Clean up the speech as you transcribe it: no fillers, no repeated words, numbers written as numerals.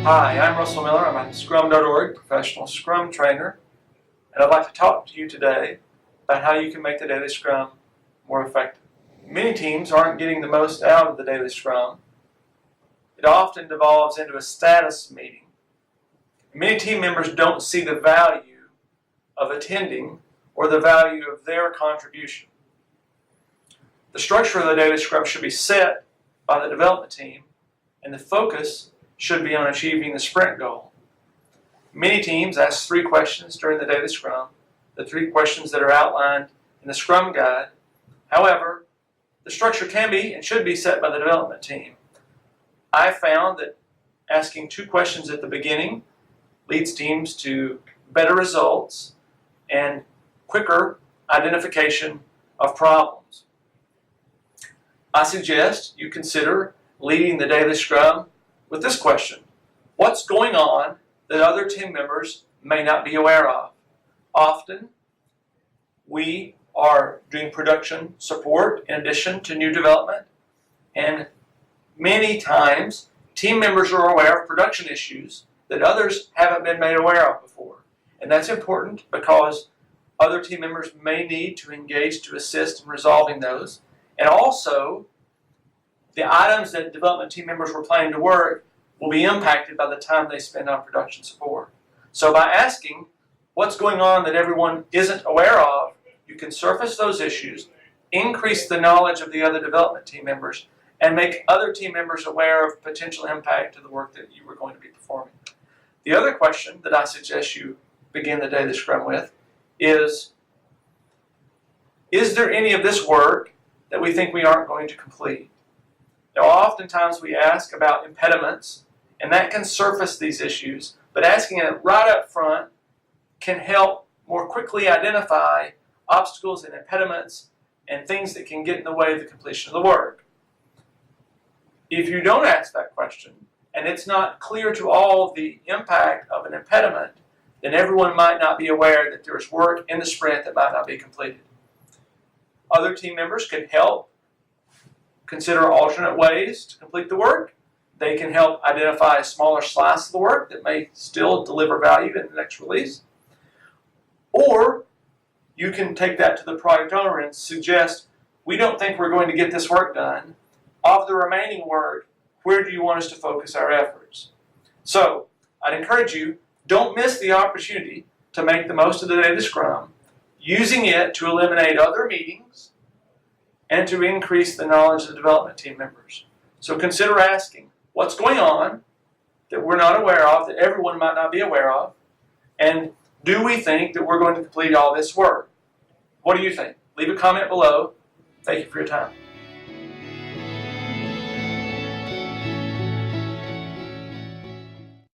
Hi, I'm Russell Miller. I'm a Scrum.org professional Scrum Trainer, and I'd like to talk to you today about how you can make the Daily Scrum more effective. Many teams aren't getting the most out of the Daily Scrum. It often devolves into a status meeting. Many team members don't see the value of attending or the value of their contribution. The structure of the Daily Scrum should be set by the development team, and the focus should be on achieving the sprint goal. Many teams ask 3 questions during the Daily Scrum, the 3 questions that are outlined in the Scrum Guide. However, the structure can be and should be set by the development team. I found that asking 2 questions at the beginning leads teams to better results and quicker identification of problems. I suggest you consider leading the Daily Scrum with this question: what's going on that other team members may not be aware of? Often, we are doing production support in addition to new development, and many times team members are aware of production issues that others haven't been made aware of before. And that's important because other team members may need to engage to assist in resolving those. And also, the items that development team members were planning to work will be impacted by the time they spend on production support. So by asking what's going on that everyone isn't aware of, you can surface those issues, increase the knowledge of the other development team members, and make other team members aware of potential impact to the work that you were going to be performing. The other question that I suggest you begin the Daily Scrum with is there any of this work that we think we aren't going to complete? Now, oftentimes we ask about impediments, and that can surface these issues, but asking it right up front can help more quickly identify obstacles and impediments and things that can get in the way of the completion of the work. If you don't ask that question, and it's not clear to all the impact of an impediment, then everyone might not be aware that there's work in the sprint that might not be completed. Other team members can help consider alternate ways to complete the work. They can help identify a smaller slice of the work that may still deliver value in the next release. Or you can take that to the product owner and suggest, we don't think we're going to get this work done. Of the remaining work, where do you want us to focus our efforts? So I'd encourage you, don't miss the opportunity to make the most of the Daily Scrum, using it to eliminate other meetings and to increase the knowledge of the development team members. So consider asking, what's going on that we're not aware of, that everyone might not be aware of, and do we think that we're going to complete all this work? What do you think? Leave a comment below. Thank you for your time.